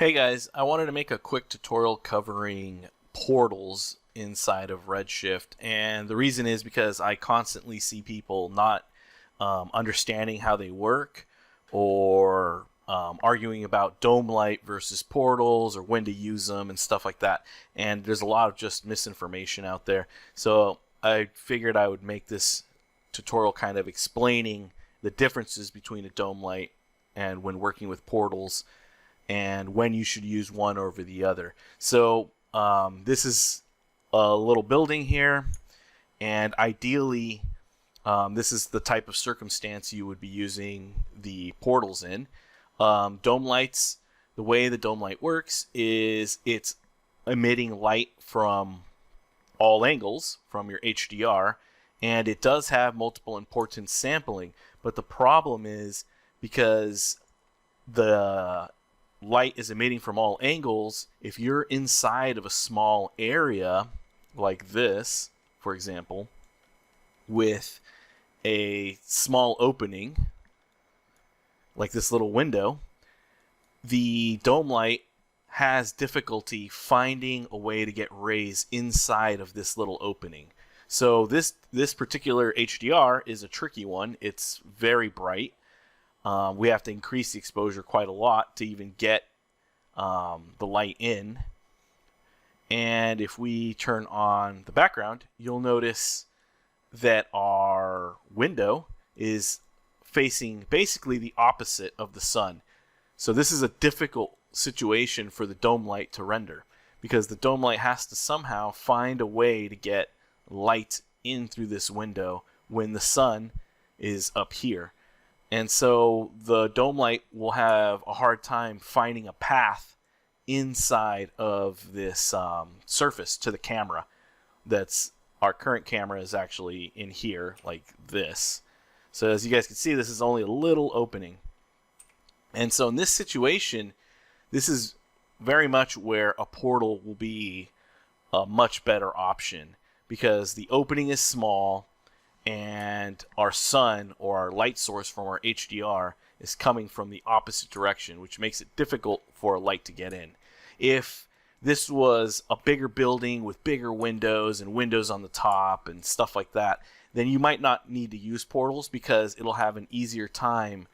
Hey guys, I wanted to make a quick tutorial covering portals inside of Redshift, and the reason is because I constantly see people not understanding how they work or arguing about dome light versus portals or when to use them and stuff like that. And there's a lot of just misinformation out there. So I figured I would make this tutorial kind of explaining the differences between a dome light and when working with portals and when you should use one over the other. So this is a little building here, and ideally this is the type of circumstance you would be using the portals in. Dome lights, the way the dome light works is it's emitting light from all angles from your HDR, and it does have multiple importance sampling, but the problem is because the light is emitting from all angles, if you're inside of a small area like this, for example, with a small opening like this little window, the dome light has difficulty finding a way to get rays inside of this little opening. So this particular HDR is a tricky one. It's very bright. We have to increase the exposure quite a lot to even get the light in. And if we turn on the background, you'll notice that our window is facing basically the opposite of the sun. So this is a difficult situation for the dome light to render, because the dome light has to somehow find a way to get light in through this window when the sun is up here. And so the dome light will have a hard time finding a path inside of this surface to the camera. That's our current camera is actually in here like this. So as you guys can see, this is only a little opening. And so in this situation, this is very much where a portal will be a much better option, because the opening is small and our sun, or our light source from our HDR, is coming from the opposite direction, which makes it difficult for a light to get in. If this was a bigger building with bigger windows and windows on the top and stuff like that, then you might not need to use portals, because it'll have an easier time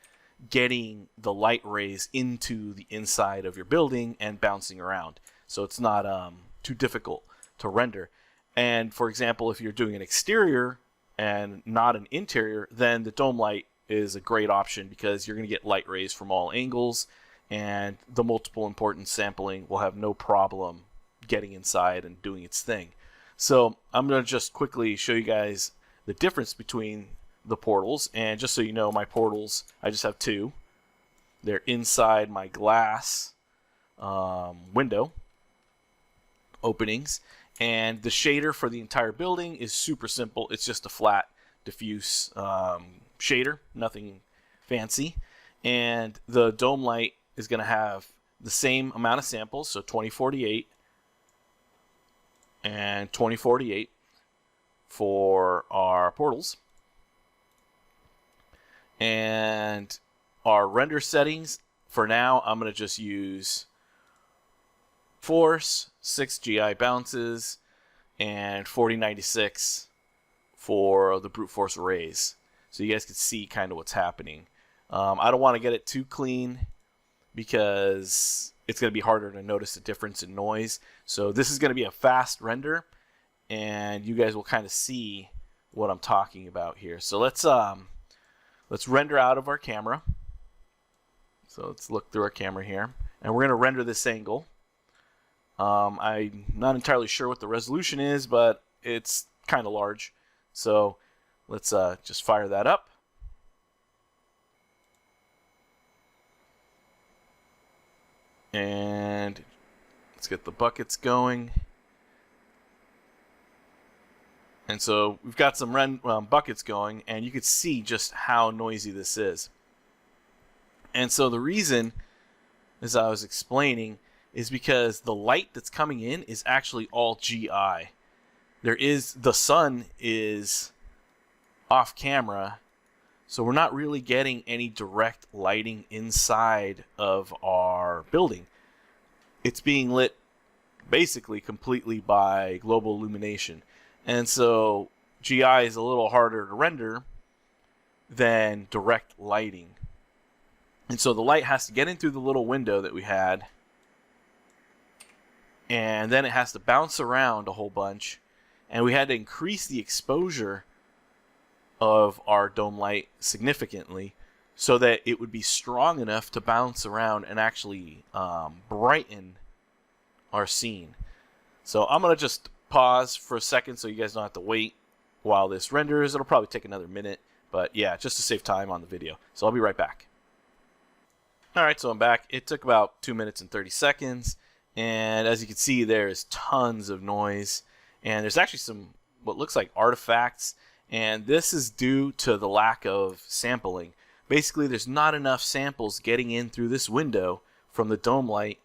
getting the light rays into the inside of your building and bouncing around. So it's not too difficult to render. And for example, if you're doing an exterior and not an interior, then the dome light is a great option, because you're going to get light rays from all angles, and the multiple importance sampling will have no problem getting inside and doing its thing. So I'm going to just quickly show you guys the difference between the portals. And just so you know, my portals, I just have two. They're inside my glass window openings. And the shader for the entire building is super simple. It's just a flat, diffuse shader, nothing fancy. And the dome light is going to have the same amount of samples, so 2048 and 2048 for our portals. And our render settings, for now, I'm going to just use force, 6 GI bounces, and 4096 for the brute force rays, so you guys can see kind of what's happening. I don't want to get it too clean, because it's going to be harder to notice the difference in noise. So this is going to be a fast render, and you guys will kind of see what I'm talking about here. So let's render out of our camera. So let's look through our camera here, and we're going to render this angle. I'm not entirely sure what the resolution is, but it's kind of large. So let's just fire that up. And let's get the buckets going. And so we've got some buckets going, and you can see just how noisy this is. And so the reason, as I was explaining, is because the light that's coming in is actually all GI. The sun is off camera, So we're not really getting any direct lighting inside of our building. it's being lit basically completely by global illumination. And so GI is a little harder to render than direct lighting. And so the light has to get in through the little window that we had, and then it has to bounce around a whole bunch, and we had to increase the exposure of our dome light significantly so that it would be strong enough to bounce around and actually brighten our scene. So I'm going to just pause for a second so you guys don't have to wait while this renders. It'll probably take another minute, but yeah, just to save time on the video. So I'll be right back. Alright, so I'm back. It took about 2 minutes and 30 seconds, and as you can see, there's tons of noise, and there's actually some what looks like artifacts, and this is due to the lack of sampling. Basically, there's not enough samples getting in through this window from the dome light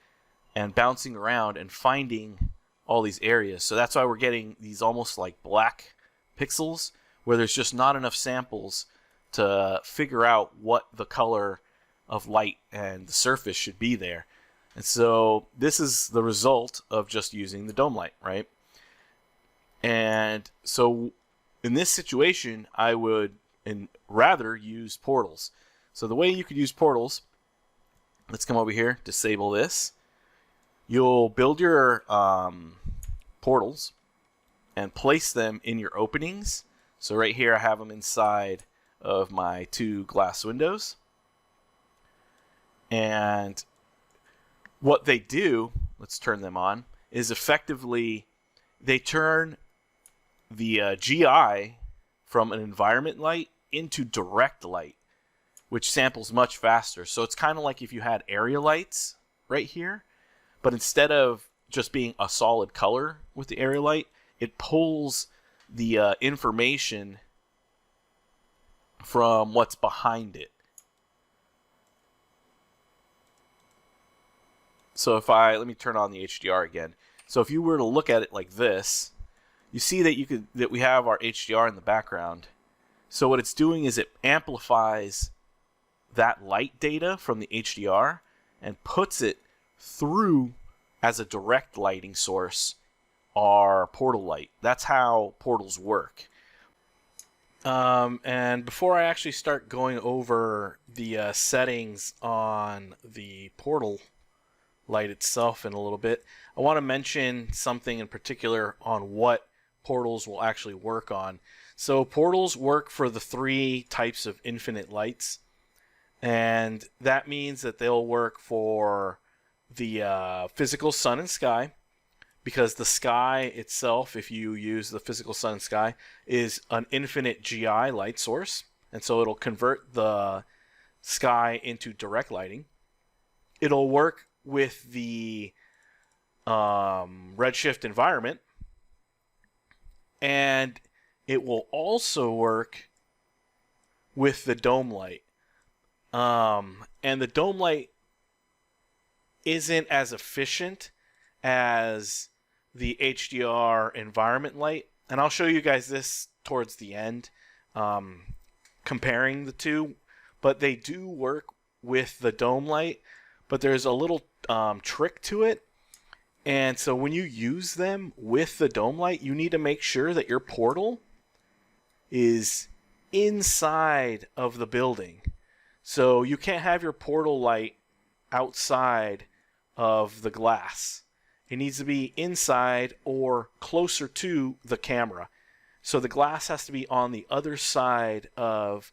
and bouncing around and finding all these areas. So that's why we're getting these almost like black pixels, where there's just not enough samples to figure out what the color of light and the surface should be there. And so this is the result of just using the dome light, right? And so in this situation, I would rather use portals. So the way you could use portals, let's come over here, disable this. You'll build your portals and place them in your openings. So right here I have them inside of my 2 glass windows. And what they do, let's turn them on, is effectively they turn the GI from an environment light into direct light, which samples much faster. So it's kind of like if you had area lights right here, but instead of just being a solid color with the area light, it pulls the information from what's behind it. So if let me turn on the HDR again. So if you were to look at it like this, you see that we have our HDR in the background. So what it's doing is it amplifies that light data from the HDR and puts it through as a direct lighting source, our portal light. That's how portals work. And before I actually start going over the settings on the portal light itself in a little bit, I want to mention something in particular on what portals will actually work on. So portals work for the 3 types of infinite lights, and that means that they'll work for the physical sun and sky, because the sky itself, if you use the physical sun and sky, is an infinite GI light source, and so it'll convert the sky into direct lighting. It'll work with the Redshift environment, and it will also work with the dome light. And the dome light isn't as efficient as the HDR environment light, and I'll show you guys this towards the end, comparing the two, but they do work with the dome light, but there's a little trick to it. And so when you use them with the dome light, you need to make sure that your portal is inside of the building. So you can't have your portal light outside of the glass. It needs to be inside or closer to the camera. So the glass has to be on the other side of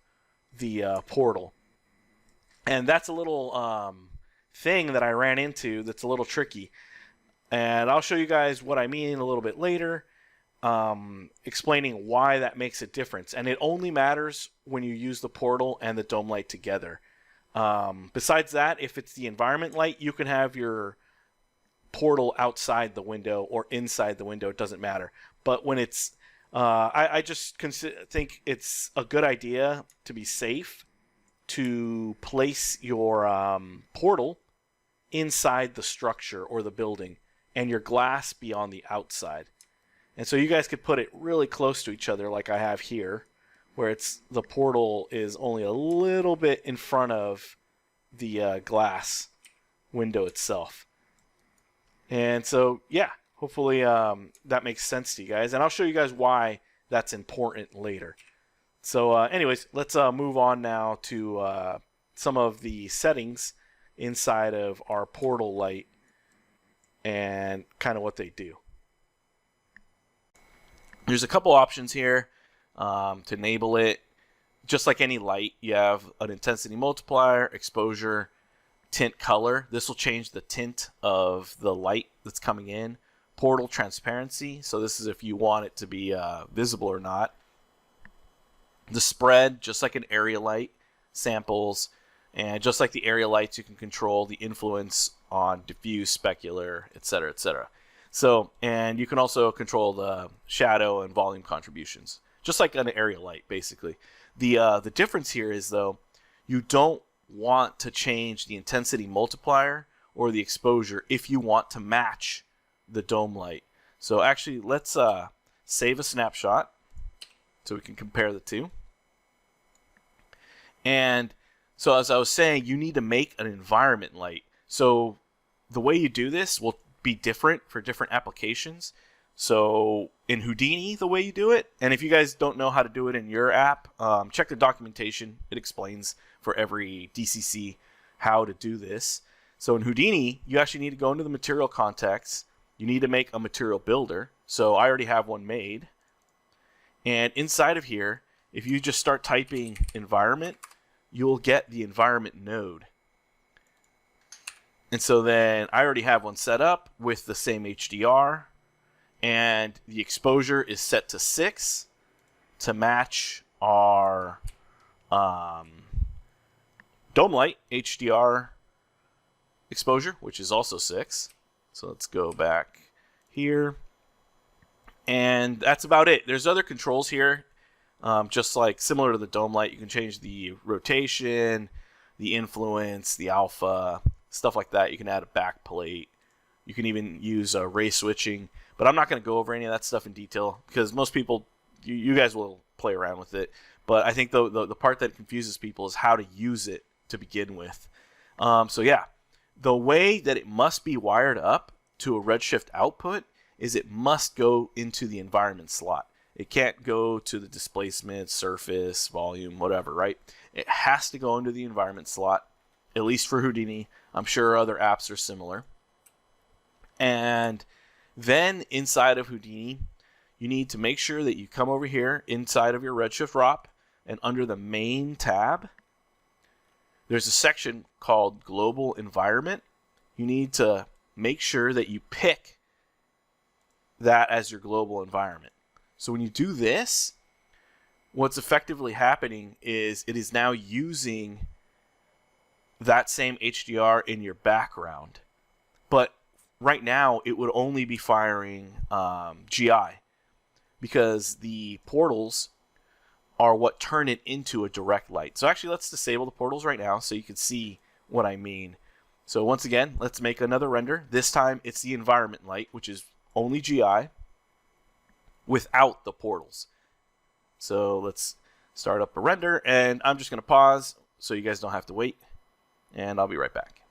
the portal. And that's a little thing that I ran into that's a little tricky. And I'll show you guys what I mean a little bit later, explaining why that makes a difference. And it only matters when you use the portal and the dome light together. Besides that, if it's the environment light, you can have your portal outside the window or inside the window. It doesn't matter. But when it's, I just think it's a good idea to be safe to place your portal inside the structure or the building, and your glass be on the outside. And so you guys could put it really close to each other like I have here, where the portal is only a little bit in front of the glass window itself. And so, yeah, hopefully that makes sense to you guys. And I'll show you guys why that's important later. So anyways, let's move on now to some of the settings inside of our portal light and kind of what they do. There's a couple options here to enable it. Just like any light, you have an intensity multiplier, exposure, tint color. This will change the tint of the light that's coming in. Portal transparency. So this is if you want it to be visible or not. The spread, just like an area light, samples, and just like the area lights, you can control the influence on diffuse, specular, etc., etc. So, and you can also control the shadow and volume contributions, just like an area light, basically. The difference here is, though, you don't want to change the intensity multiplier or the exposure if you want to match the dome light. So actually, let's save a snapshot so we can compare the two. And so as I was saying, you need to make an environment light. So the way you do this will be different for different applications. So in Houdini, the way you do it, and if you guys don't know how to do it in your app, check the documentation. It explains for every DCC how to do this. So in Houdini, you actually need to go into the material context. You need to make a material builder. So I already have one made. And inside of here, if you just start typing environment, you'll get the environment node. And so then I already have one set up with the same HDR, and the exposure is set to 6 to match our dome light HDR exposure, which is also 6. So let's go back here. And that's about it. There's other controls here. Just like similar to the dome light, you can change the rotation, the influence, the alpha, stuff like that. You can add a back plate. You can even use ray switching. But I'm not going to go over any of that stuff in detail because most people, you guys will play around with it. But I think the part that confuses people is how to use it to begin with. So yeah, the way that it must be wired up to a Redshift output is it must go into the environment slot. It can't go to the displacement, surface, volume, whatever, right? It has to go into the environment slot, at least for Houdini. I'm sure other apps are similar. And then inside of Houdini, you need to make sure that you come over here inside of your Redshift ROP, and under the main tab, there's a section called Global Environment. You need to make sure that you pick that as your global environment. So when you do this, what's effectively happening is it is now using that same HDR in your background. But right now, it would only be firing GI because the portals are what turn it into a direct light. So actually, let's disable the portals right now so you can see what I mean. So once again, let's make another render. This time, it's the environment light, which is only GI without the portals. So let's start up a render, and I'm just going to pause so you guys don't have to wait, and I'll be right back.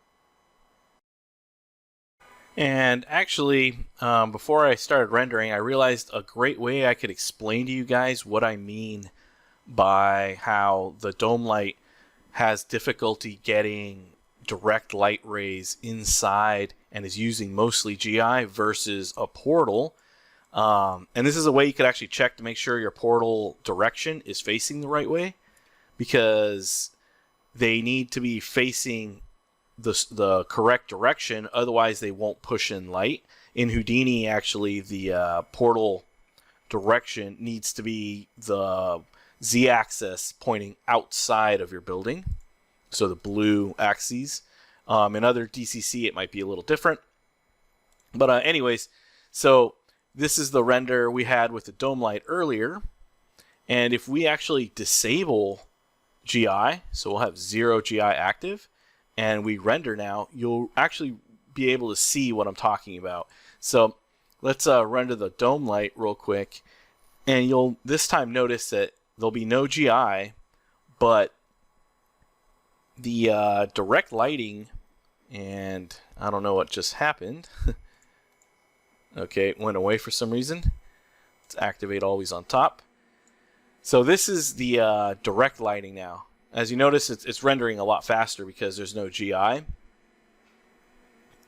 And actually, before I started rendering, I realized a great way I could explain to you guys what I mean by how the dome light has difficulty getting direct light rays inside and is using mostly GI versus a portal. And this is a way you could actually check to make sure your portal direction is facing the right way, because they need to be facing the correct direction, otherwise they won't push in light. In Houdini, actually, the portal direction needs to be the z-axis pointing outside of your building, so the blue axes. In other DCC, it might be a little different. But anyways, so this is the render we had with the dome light earlier. And if we actually disable GI, so we'll have 0 GI active, and we render now, you'll actually be able to see what I'm talking about. So let's render the dome light real quick, and you'll this time notice that there'll be no GI, but the direct lighting, and I don't know what just happened. Okay, it went away for some reason. Let's activate always on top. So this is the direct lighting now. As you notice, it's rendering a lot faster because there's no GI.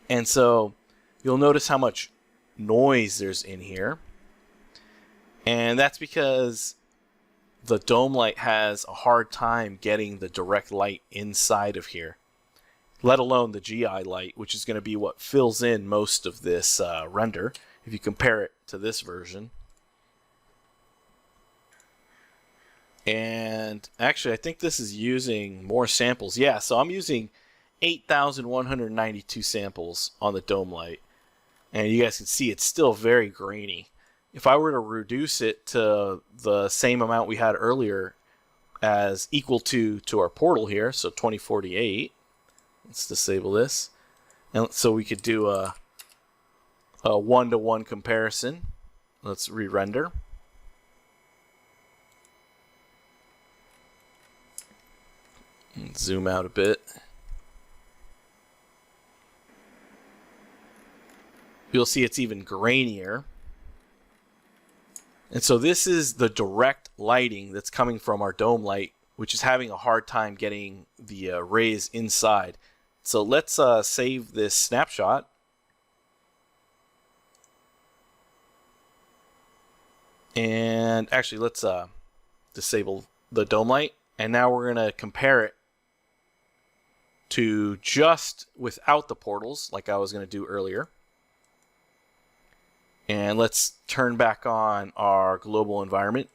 And so you'll notice how much noise there's in here. And that's because the dome light has a hard time getting the direct light inside of here, let alone the GI light, which is going to be what fills in most of this render if you compare it to this version. And actually, I think this is using more samples. Yeah, so I'm using 8,192 samples on the dome light. And you guys can see it's still very grainy. If I were to reduce it to the same amount we had earlier as equal to our portal here, so 2048, let's disable this. And so we could do a one-to-one comparison. Let's re-render. Zoom out a bit. You'll see it's even grainier. And so this is the direct lighting that's coming from our dome light, which is having a hard time getting the rays inside. So let's save this snapshot. And actually, let's disable the dome light. And now we're going to compare it to just without the portals, like I was going to do earlier. And let's turn back on our global environment.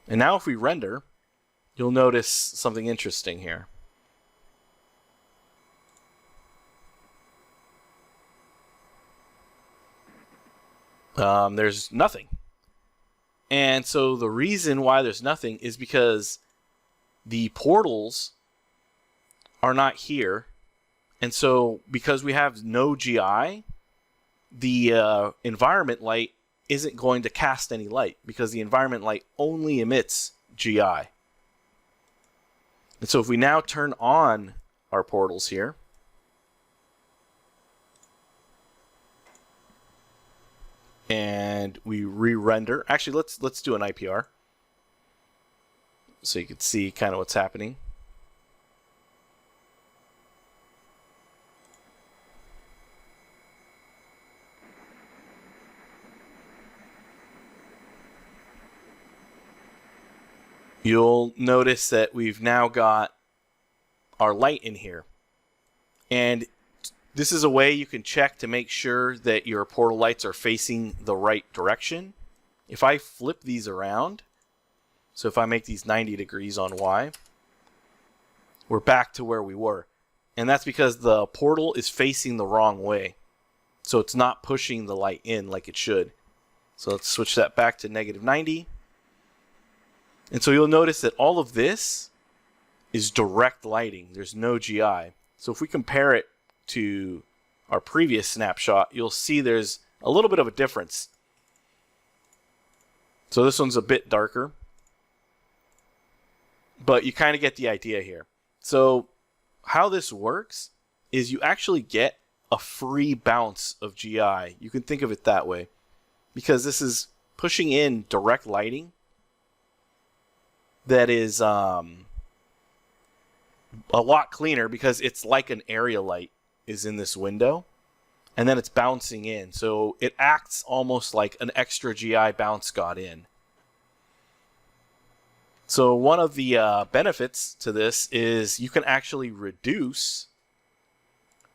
And now if we render, you'll notice something interesting here. There's nothing. And so the reason why there's nothing is because the portals are not here. And so because we have no GI, the environment light isn't going to cast any light because the environment light only emits GI. And so if we now turn on our portals here, and we re-render. Actually, let's do an IPR so you can see kind of what's happening. You'll notice that we've now got our light in here. And this is a way you can check to make sure that your portal lights are facing the right direction. If I flip these around, so if I make these 90 degrees on Y, we're back to where we were. And that's because the portal is facing the wrong way. So it's not pushing the light in like it should. So let's switch that back to -90. And so you'll notice that all of this is direct lighting. There's no GI. So if we compare it to our previous snapshot, you'll see there's a little bit of a difference. So this one's a bit darker, but you kind of get the idea here. So how this works is you actually get a free bounce of GI. You can think of it that way because this is pushing in direct lighting that is a lot cleaner because it's like an area light is in this window, and then it's bouncing in. So it acts almost like an extra GI bounce got in. So one of the benefits to this is you can actually reduce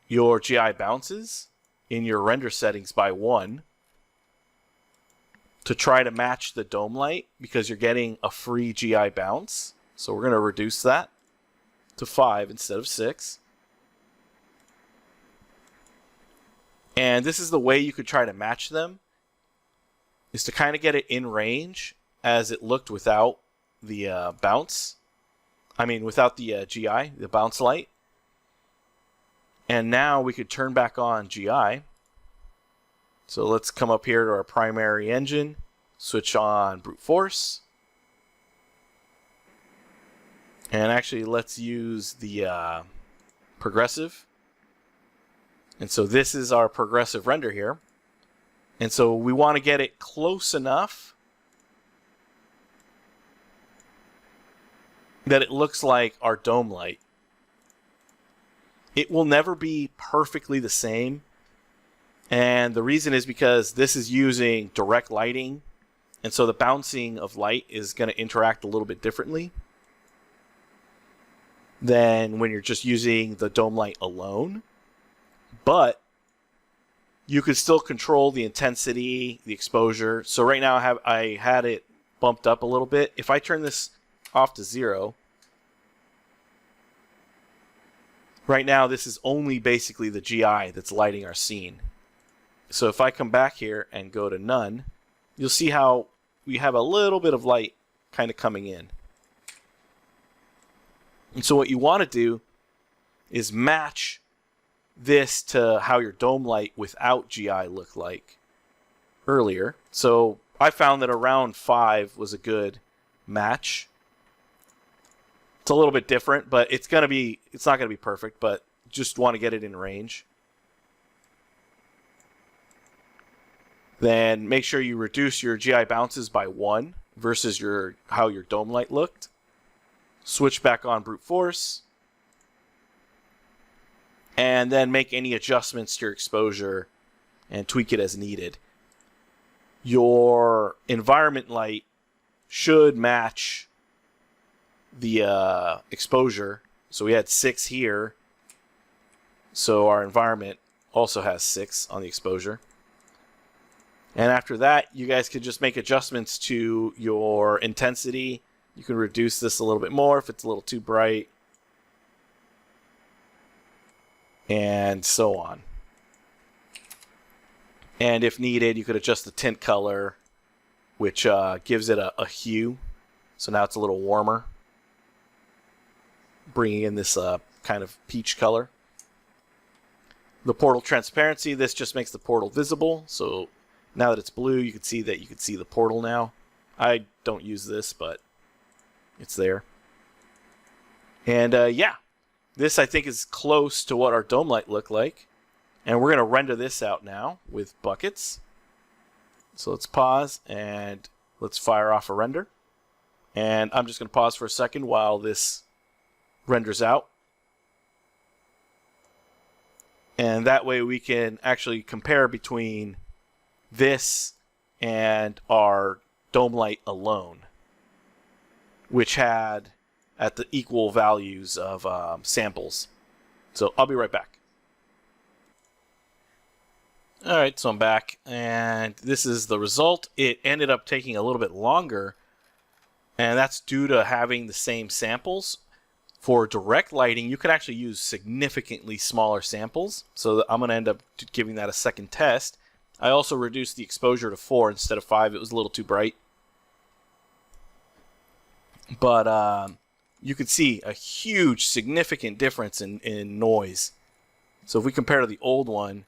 your GI bounces in your render settings by 1 to try to match the dome light because you're getting a free GI bounce. So we're going to reduce that to 5 instead of 6. And this is the way you could try to match them, is to kind of get it in range as it looked without the bounce. I mean, without the GI, the bounce light. And now we could turn back on GI. So let's come up here to our primary engine, switch on brute force. And actually, let's use the progressive. And so this is our progressive render here. And so we want to get it close enough that it looks like our dome light. It will never be perfectly the same. And the reason is because this is using direct lighting. And so the bouncing of light is going to interact a little bit differently than when you're just using the dome light alone. But you could still control the intensity, the exposure. So right now I had it bumped up a little bit. If I turn this off to 0, right now this is only basically the GI that's lighting our scene. So if I come back here and go to none, you'll see how we have a little bit of light kind of coming in. And so what you want to do is match this to how your dome light without GI looked like earlier. So I found that around 5 was a good match. It's a little bit different, but it's not going to be perfect, but just want to get it in range. Then make sure you reduce your GI bounces by 1 versus how your dome light looked. Switch back on brute force. And then make any adjustments to your exposure and tweak it as needed. Your environment light should match the exposure. So we had 6 here. So our environment also has 6 on the exposure. And after that, you guys could just make adjustments to your intensity. You can reduce this a little bit more if it's a little too bright. And so on. And if needed, you could adjust the tint color, which gives it a hue. So now it's a little warmer, bringing in this kind of peach color. The portal transparency, this just makes the portal visible. So now that it's blue, you can see the portal now. I don't use this, but it's there. And yeah. This, I think, is close to what our dome light looked like. And we're going to render this out now with buckets. So let's pause and let's fire off a render. And I'm just going to pause for a second while this renders out. And that way we can actually compare between this and our dome light alone, which had at the equal values of samples. So I'll be right back. Alright, so I'm back, and this is the result. It ended up taking a little bit longer, and that's due to having the same samples. For direct lighting, you could actually use significantly smaller samples, so I'm going to end up giving that a second test. I also reduced the exposure to 4 instead of 5. It was a little too bright. But you could see a huge, significant difference in noise. So if we compare to the old one,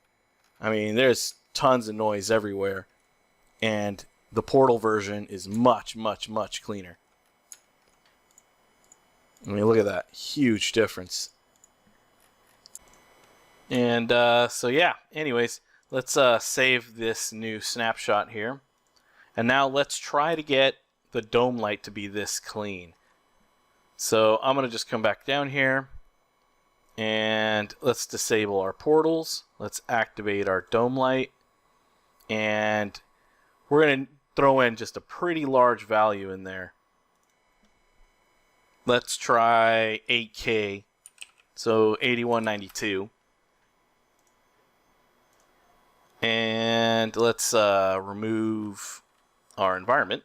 I mean, there's tons of noise everywhere. And the portal version is much, much, much cleaner. I mean, look at that. Huge difference. And so, yeah. Anyways, let's save this new snapshot here. And now let's try to get the dome light to be this clean. So I'm going to just come back down here and let's disable our portals. Let's activate our dome light, and we're going to throw in just a pretty large value in there. Let's try 8K, so 8192. And let's remove our environment.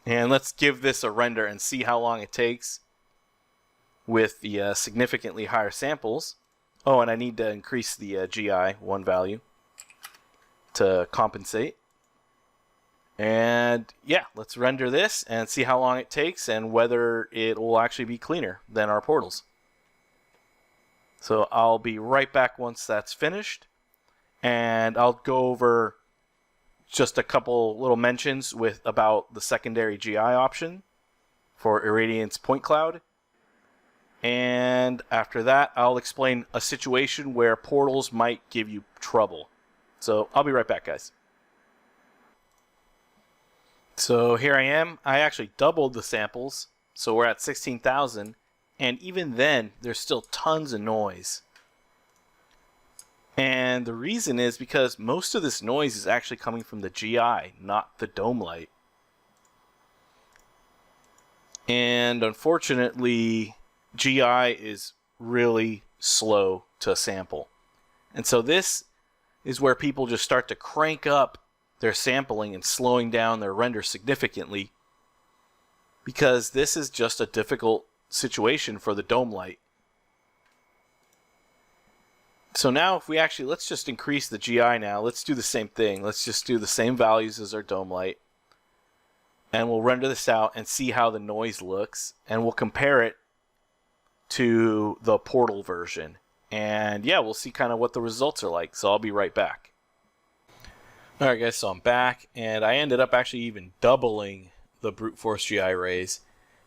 And let's give this a render and see how long it takes with the significantly higher samples. Oh, and I need to increase the GI 1 value to compensate. And yeah, let's render this and see how long it takes and whether it will actually be cleaner than our portals. So I'll be right back once that's finished. And I'll go over just a couple little mentions about the secondary GI option for Irradiance Point Cloud. And after that, I'll explain a situation where portals might give you trouble. So I'll be right back, guys. So here I am. I actually doubled the samples. So we're at 16,000. And even then, there's still tons of noise. And the reason is because most of this noise is actually coming from the GI, not the dome light. And unfortunately, GI is really slow to sample. And so this is where people just start to crank up their sampling and slowing down their render significantly, because this is just a difficult situation for the dome light. So now if we actually, let's just increase the GI now. Let's do the same thing. Let's just do the same values as our dome light. And we'll render this out and see how the noise looks. And we'll compare it to the portal version. And yeah, we'll see kind of what the results are like. So I'll be right back. Alright guys, so I'm back. And I ended up actually even doubling the brute force GI rays.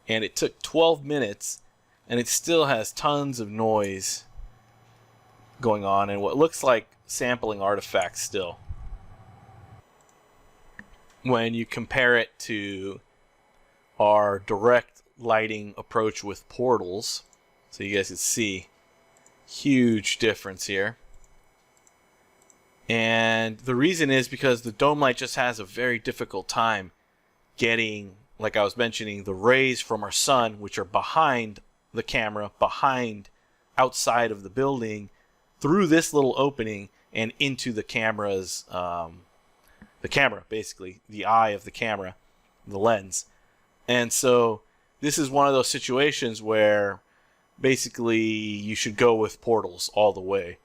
And it took 12 minutes. And it still has tons of noise going on. And what looks like sampling artifacts still. When you compare it to our direct lighting approach with portals, so you guys can see, huge difference here. And the reason is because the dome light just has a very difficult time getting, like I was mentioning, the rays from our sun, which are behind the camera, outside of the building, through this little opening and into the camera's the camera, basically, the eye of the camera, the lens. And so this is one of those situations where basically you should go with portals all the way,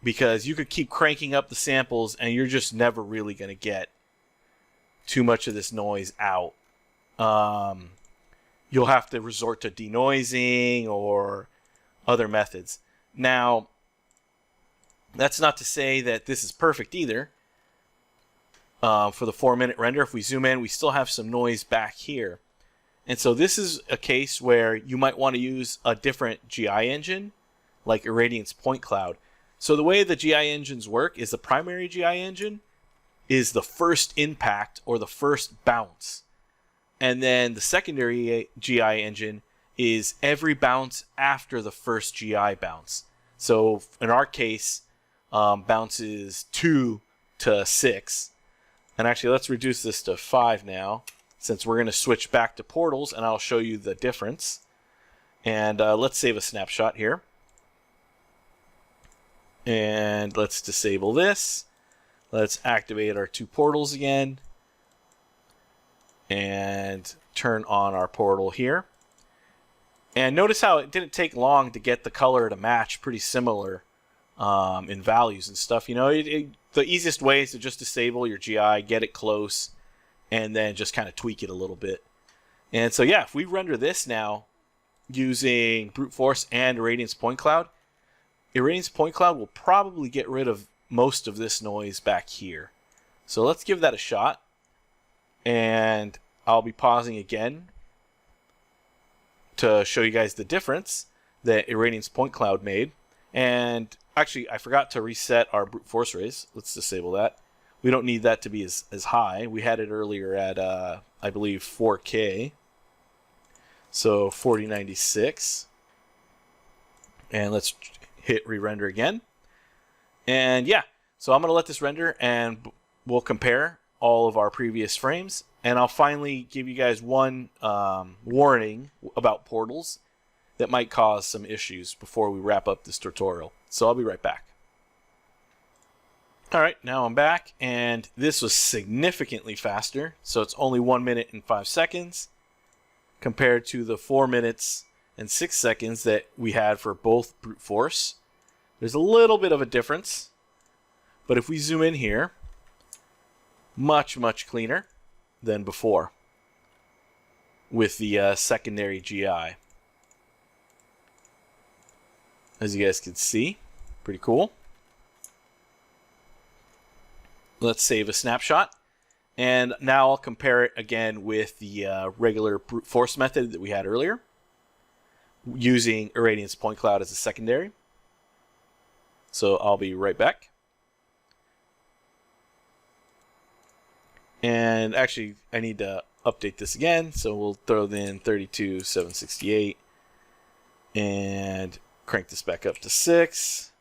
because you could keep cranking up the samples and you're just never really going to get too much of this noise out. You'll have to resort to denoising or other methods. Now, that's not to say that this is perfect either. For the 4-minute render, if we zoom in, we still have some noise back here. And so this is a case where you might want to use a different GI engine, like Irradiance Point Cloud. So the way the GI engines work is the primary GI engine is the first impact or the first bounce. And then the secondary GI engine is every bounce after the first GI bounce. So in our case, bounces 2 to 6. And actually, let's reduce this to 5 now, since we're going to switch back to portals, and I'll show you the difference. And let's save a snapshot here. And let's disable this. Let's activate our 2 portals again. And turn on our portal here. And notice how it didn't take long to get the color to match pretty similar in values and stuff. You know, the easiest way is to just disable your GI, get it close, and then just kind of tweak it a little bit. And so yeah, if we render this now using brute force and Irradiance Point Cloud, Irradiance Point Cloud will probably get rid of most of this noise back here. So let's give that a shot. And I'll be pausing again to show you guys the difference that Irradiance Point Cloud made. And actually, I forgot to reset our brute force rays. Let's disable that. We don't need that to be as high. We had it earlier at, I believe, 4K. So 4096. And let's hit re-render again. And yeah, so I'm going to let this render and we'll compare all of our previous frames. And I'll finally give you guys one warning about portals that might cause some issues before we wrap up this tutorial. So I'll be right back. Alright, now I'm back, and this was significantly faster. So it's only 1 minute and 5 seconds compared to the 4 minutes and 6 seconds that we had for both brute force. There's a little bit of a difference, but if we zoom in here, much cleaner than before with the secondary GI. As you guys can see, pretty cool. Let's save a snapshot. And now I'll compare it again with the regular brute force method that we had earlier. using Irradiance Point Cloud as a secondary. So I'll be right back. And actually, I need to update this again. So we'll throw in 32,768 and crank this back up to 6.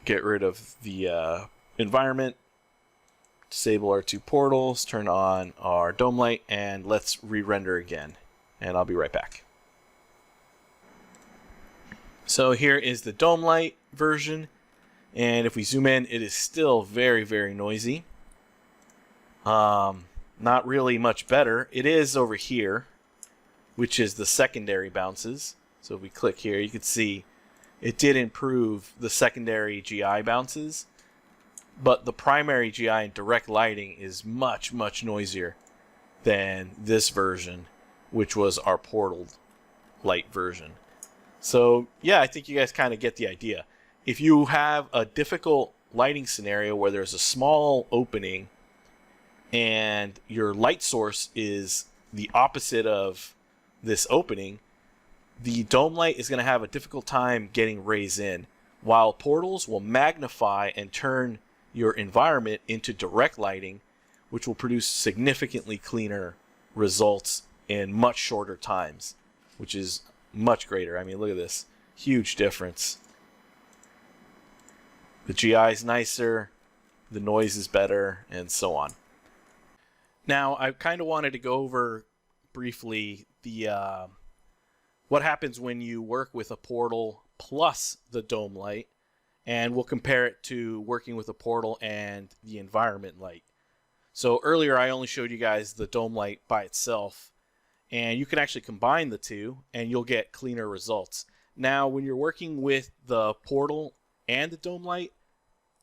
Get rid of the environment. Disable our 2 portals. Turn on our dome light. And let's re-render again. And I'll be right back. So here is the dome light version. And if we zoom in, it is still very, very noisy. Not really much better. It is over here, which is the secondary bounces. So if we click here, you can see it did improve the secondary GI bounces. But the primary GI and direct lighting is much, much noisier than this version, which was our portal light version. So yeah, I think you guys kind of get the idea. If you have a difficult lighting scenario where there's a small opening and your light source is the opposite of this opening, the dome light is going to have a difficult time getting rays in, while portals will magnify and turn your environment into direct lighting, which will produce significantly cleaner results in much shorter times, which is much greater. I mean, look at this. Huge difference. The GI is nicer, the noise is better, and so on. Now, I kind of wanted to go over briefly the what happens when you work with a portal plus the dome light, and we'll compare it to working with a portal and the environment light. So earlier I only showed you guys the dome light by itself, and you can actually combine the two and you'll get cleaner results. Now, when you're working with the portal and the dome light,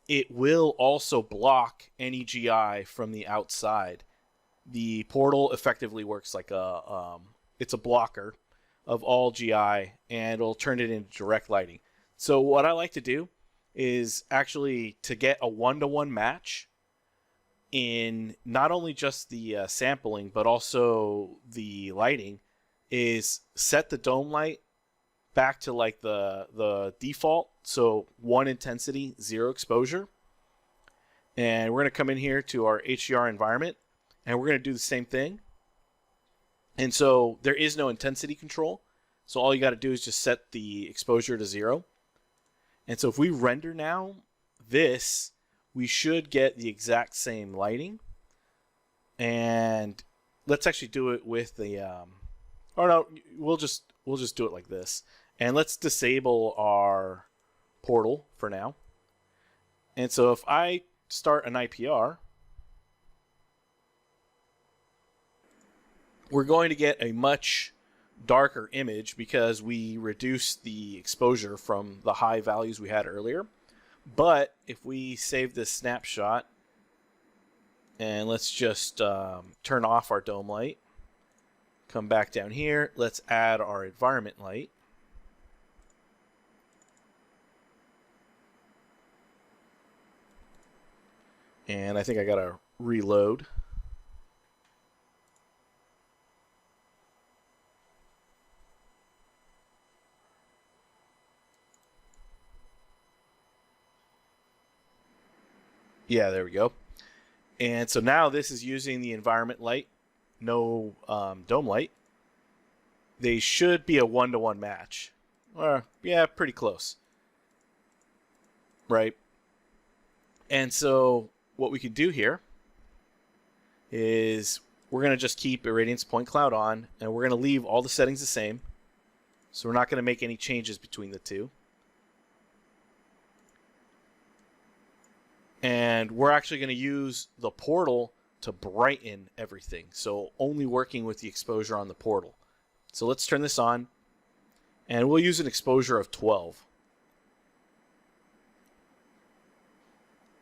it will also block any GI from the outside. The portal effectively works like it's a blocker of all GI, and it'll turn it into direct lighting. So what I like to do is actually to get a 1-to-1 match in not only just the sampling, but also the lighting, is set the dome light back to like the default. So 1 intensity, 0 exposure. And we're going to come in here to our HDR environment, and we're going to do the same thing. And so there is no intensity control. So all you got to do is just set the exposure to 0. And so if we render now this, we should get the exact same lighting. And let's actually do it with the or no, we'll just do it like this. And let's disable our portal for now. And so if I start an IPR, we're going to get a much darker image because we reduced the exposure from the high values we had earlier. But if we save this snapshot, and let's just turn off our dome light, come back down here, let's add our environment light. And I think I gotta reload. Yeah, there we go. And so now this is using the environment light, no dome light. They should be a 1-to-1 match. Yeah, pretty close. Right? And so what we could do here is we're going to just keep Irradiance Point Cloud on, and we're going to leave all the settings the same. So we're not going to make any changes between the two. And we're actually going to use the portal to brighten everything. So only working with the exposure on the portal. So let's turn this on. And we'll use an exposure of 12.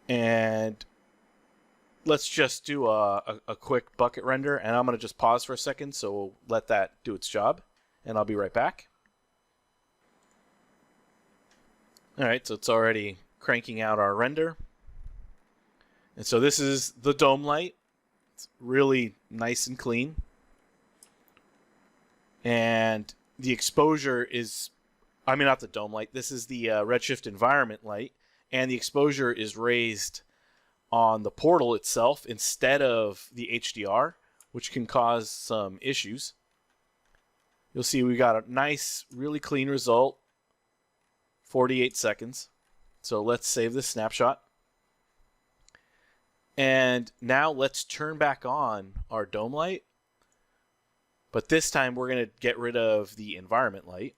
And let's just do a quick bucket render. And I'm going to just pause for a second. So we'll let that do its job. And I'll be right back. All right, so it's already cranking out our render. And so this is the dome light. It's really nice and clean. And the exposure is, I mean, not the dome light. This is the Redshift environment light. And the exposure is raised on the portal itself instead of the HDR, which can cause some issues. You'll see we got a nice, really clean result, 48 seconds. So let's save this snapshot. And now let's turn back on our dome light. But this time we're going to get rid of the environment light.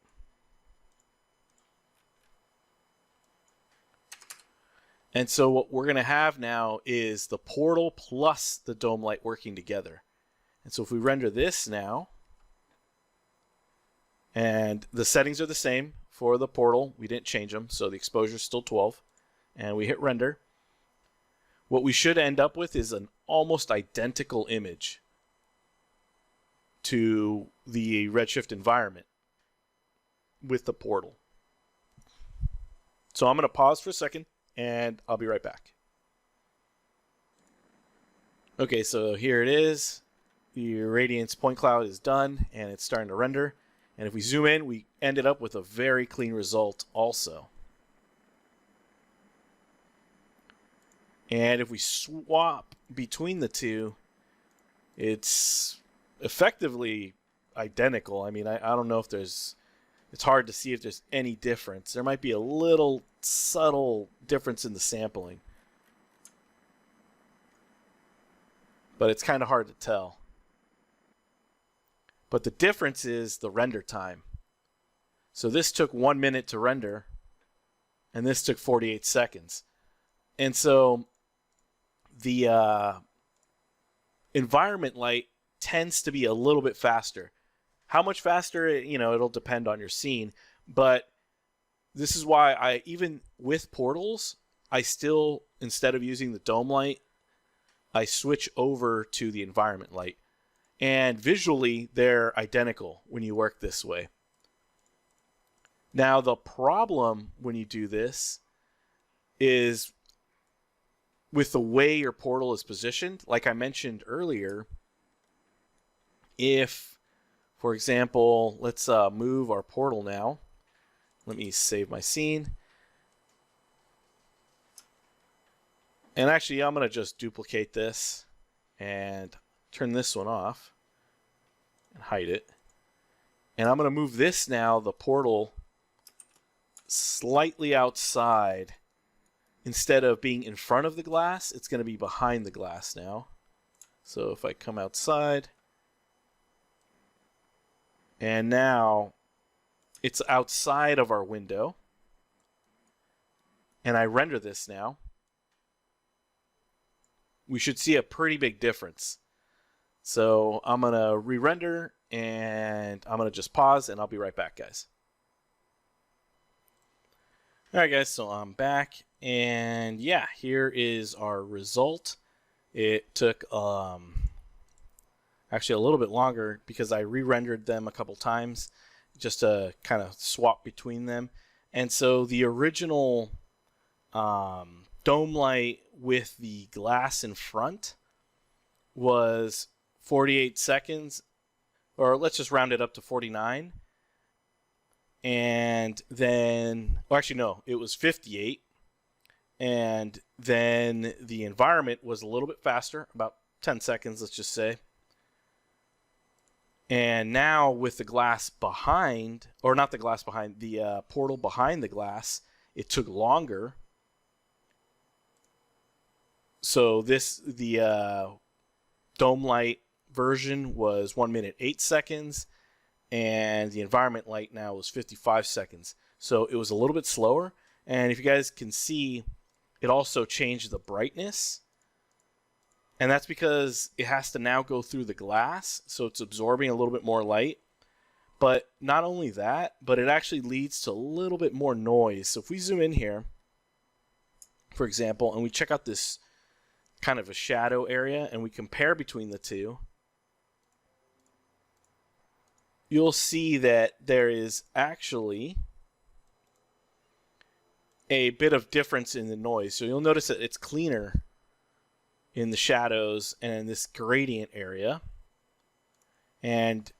And so what we're going to have now is the portal plus the dome light working together. And so if we render this now, and the settings are the same for the portal, we didn't change them, so the exposure is still 12, and we hit render, what we should end up with is an almost identical image to the Redshift environment with the portal. So I'm going to pause for a second, and I'll be right back. Okay, so here it is. The Radiance point cloud is done, and it's starting to render. And if we zoom in, we ended up with a very clean result also. And if we swap between the two, it's effectively identical. I mean, I don't know if there's, it's hard to see if there's any difference. There might be a little subtle difference in the sampling, but it's kind of hard to tell. But the difference is the render time. So this took 1 minute to render, and this took 48 seconds. And so the environment light tends to be a little bit faster. How much faster, you know, it'll depend on your scene. But this is why I, even with portals, I still, instead of using the dome light, I switch over to the environment light. And visually, they're identical when you work this way. Now, the problem when you do this is with the way your portal is positioned. Like I mentioned earlier, if, for example, let's move our portal now. Let me save my scene. And actually, I'm going to just duplicate this and turn this one off and hide it. And I'm going to move this now, the portal, slightly outside. Instead of being in front of the glass, it's going to be behind the glass now. So if I come outside, and now it's outside of our window, and I render this now, we should see a pretty big difference. So I'm going to re-render, and I'm going to just pause, and I'll be right back, guys. All right, guys, so I'm back, and yeah, here is our result. It took actually a little bit longer because I re-rendered them a couple times just to kind of swap between them. And so the original dome light with the glass in front was 48 seconds, or let's just round it up to 49. And then, well, actually, no, it was 58. And then the environment was a little bit faster, about 10 seconds, let's just say. And now with the glass behind, or not the glass behind, the portal behind the glass, it took longer. So the dome light version was 1 minute 8 seconds, and the environment light now is 55 seconds. So it was a little bit slower. And if you guys can see, it also changed the brightness. And that's because it has to now go through the glass, so it's absorbing a little bit more light. But not only that, but it actually leads to a little bit more noise. So if we zoom in here, for example, and we check out this kind of a shadow area, and we compare between the two, you'll see that there is actually a bit of difference in the noise. So you'll notice that it's cleaner in the shadows and in this gradient area. And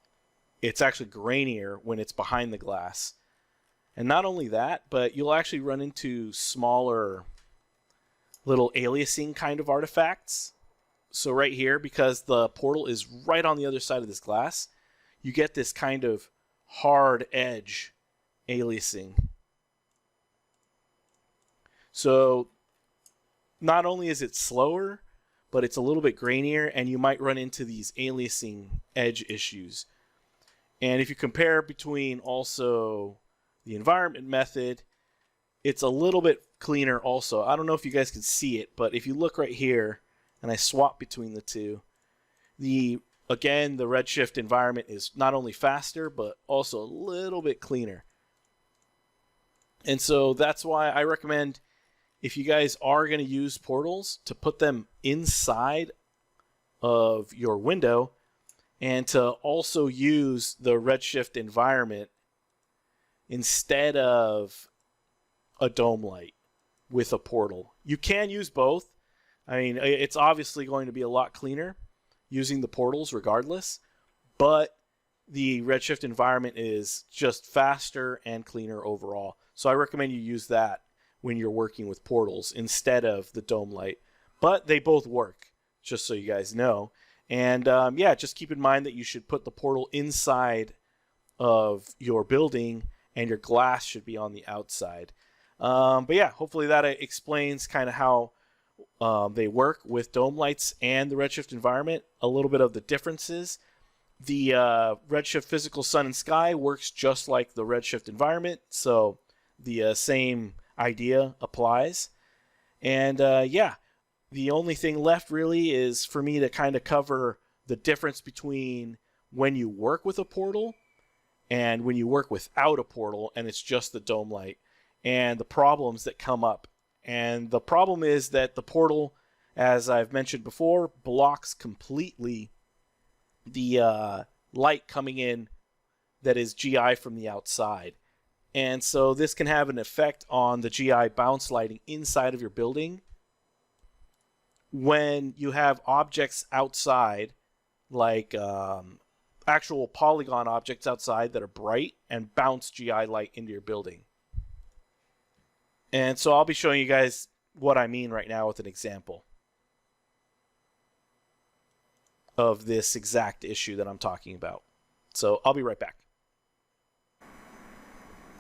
it's actually grainier when it's behind the glass. And not only that, but you'll actually run into smaller little aliasing kind of artifacts. So right here, because the portal is right on the other side of this glass, you get this kind of hard edge aliasing. So not only is it slower, but it's a little bit grainier, and you might run into these aliasing edge issues. And if you compare between also the environment method, it's a little bit cleaner also. I don't know if you guys can see it, but if you look right here and I swap between the two, again, the Redshift environment is not only faster, but also a little bit cleaner. And so that's why I recommend, if you guys are going to use portals, to put them inside of your window, and to also use the Redshift environment instead of a dome light with a portal. You can use both. I mean, it's obviously going to be a lot cleaner using the portals regardless, but the Redshift environment is just faster and cleaner overall. So I recommend you use that when you're working with portals instead of the dome light. But they both work, just so you guys know. And yeah, just keep in mind that you should put the portal inside of your building and your glass should be on the outside. But yeah, hopefully that explains kind of how they work with dome lights and the Redshift environment, a little bit of the differences. The Redshift physical sun and sky works just like the Redshift environment, so the same idea applies. And yeah, the only thing left really is for me to kind of cover the difference between when you work with a portal and when you work without a portal and it's just the dome light, and the problems that come up. And the problem is that the portal, as I've mentioned before, blocks completely the light coming in that is GI from the outside. And so this can have an effect on the GI bounce lighting inside of your building when you have objects outside, like actual polygon objects outside that are bright and bounce GI light into your building. And so I'll be showing you guys what I mean right now with an example of this exact issue that I'm talking about. So I'll be right back.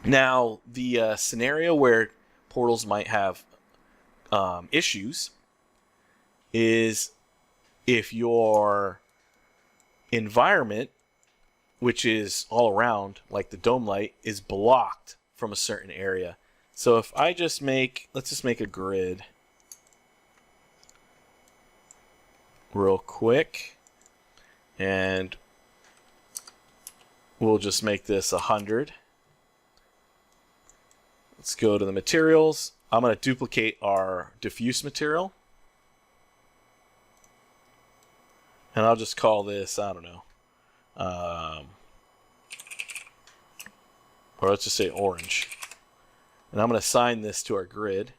Now, the scenario where portals might have issues is if your environment, which is all around, like the dome light, is blocked from a certain area. So if I just let's just make a grid real quick, and we'll just make this 100. Let's go to the materials. I'm going to duplicate our diffuse material, and I'll just call this, I don't know, or let's just say orange. And I'm going to assign this to our grid.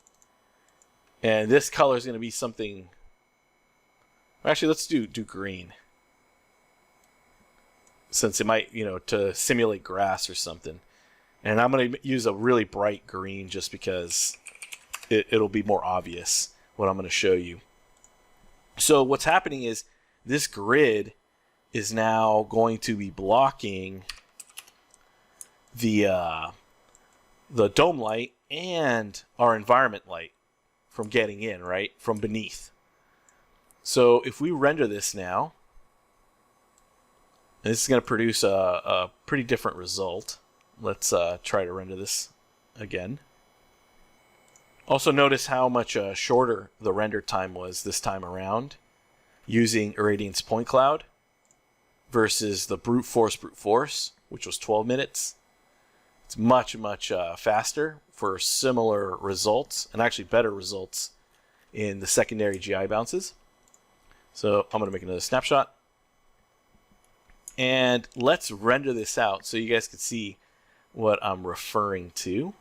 And this color is going to be something... Actually, let's do green. Since it might, to simulate grass or something. And I'm going to use a really bright green just because it'll be more obvious what I'm going to show you. So what's happening is this grid is now going to be blocking the dome light and our environment light from getting in, right? From beneath. So if we render this now, and this is going to produce a pretty different result. Let's try to render this again. Also notice how much shorter the render time was this time around using Irradiance Point Cloud versus the brute force, which was 12 minutes. It's much, much faster for similar results, and actually better results in the secondary GI bounces. So I'm going to make another snapshot. And let's render this out so you guys can see what I'm referring to.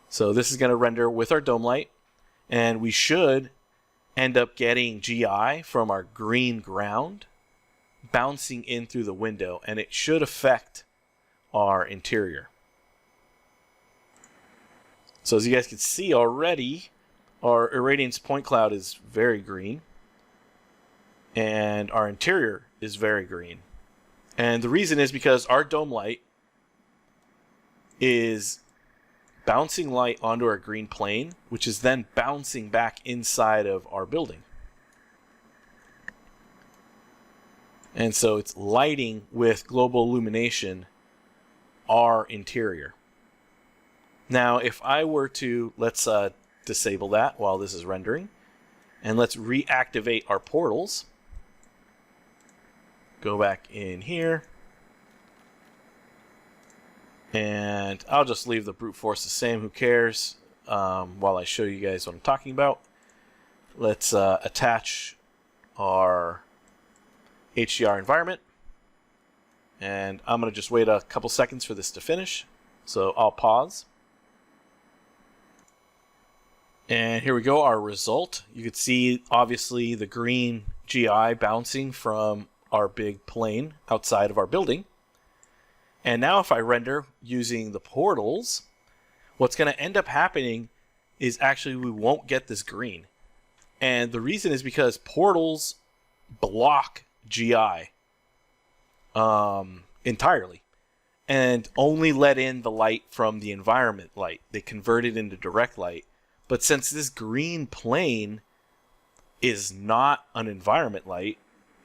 So this is going to render with our dome light, and we should end up getting GI from our green ground, bouncing in through the window, and it should affect our interior. So as you guys can see already, our irradiance point cloud is very green, and our interior is very green. And the reason is because our dome light is bouncing light onto our green plane, which is then bouncing back inside of our building. And so it's lighting with global illumination our interior. Now, if I were to, let's disable that while this is rendering, and let's reactivate our portals. Go back in here, and I'll just leave the brute force the same, who cares, while I show you guys what I'm talking about. Let's attach our HDR environment, and I'm going to just wait a couple seconds for this to finish, so I'll pause. And here we go, our result. You can see obviously the green GI bouncing from our big plane outside of our building. And now if I render using the portals, what's going to end up happening is actually we won't get this green. And the reason is because portals block GI entirely and only let in the light from the environment light. They convert it into direct light. But since this green plane is not an environment light,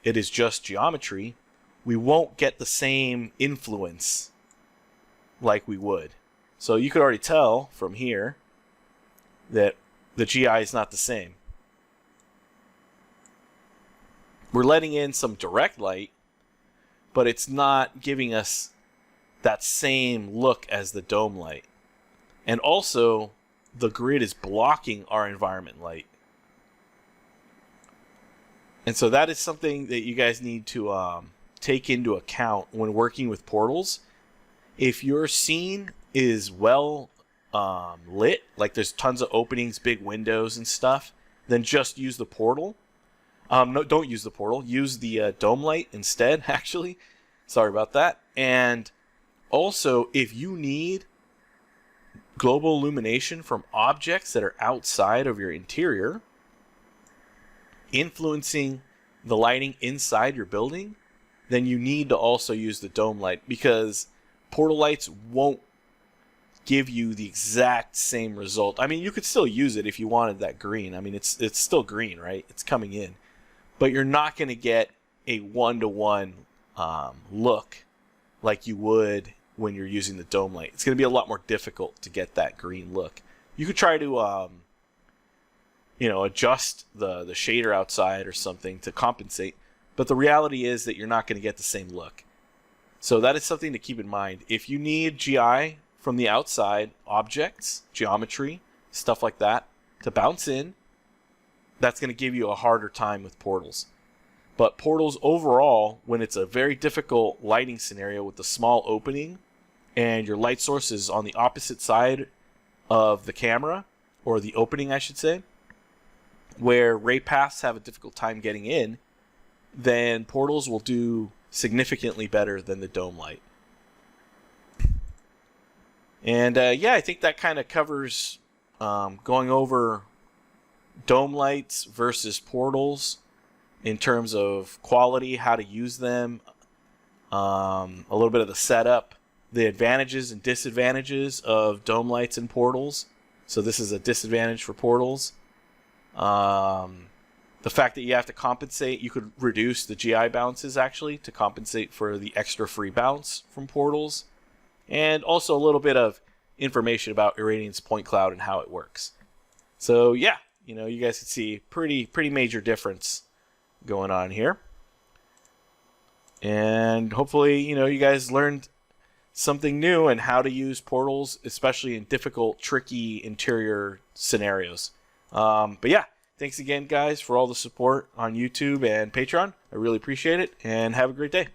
it is just geometry, we won't get the same influence like we would. So you could already tell from here that the GI is not the same. We're letting in some direct light, but it's not giving us that same look as the dome light. And also, the grid is blocking our environment light. And so that is something that you guys need to take into account when working with portals. If your scene is well lit, like there's tons of openings, big windows and stuff, then just use the portal. No, don't use the portal. Use the dome light instead, actually. Sorry about that. And also, if you need global illumination from objects that are outside of your interior, influencing the lighting inside your building, then you need to also use the dome light, because portal lights won't give you the exact same result. I mean, you could still use it if you wanted that green. I mean, it's still green, right? It's coming in. But you're not going to get a one-to-one look like you would when you're using the dome light. It's going to be a lot more difficult to get that green look. You could try to adjust the shader outside or something to compensate, but the reality is that you're not going to get the same look. So that is something to keep in mind. If you need GI from the outside, objects, geometry, stuff like that, to bounce in, that's going to give you a harder time with portals. But portals overall, when it's a very difficult lighting scenario with a small opening and your light source is on the opposite side of the camera, or the opening I should say, where ray paths have a difficult time getting in, then portals will do significantly better than the dome light. And yeah, I think that kind of covers going over dome lights versus portals in terms of quality, how to use them, a little bit of the setup, the advantages and disadvantages of dome lights and portals. So this is a disadvantage for portals. The fact that you have to compensate, you could reduce the GI bounces actually to compensate for the extra free bounce from portals. And also a little bit of information about Irradiance Point Cloud and how it works. So yeah, you guys can see pretty major difference going on here. And hopefully, you guys learned something new and how to use portals, especially in difficult, tricky interior scenarios. But yeah, thanks again, guys, for all the support on YouTube and Patreon. I really appreciate it, and have a great day.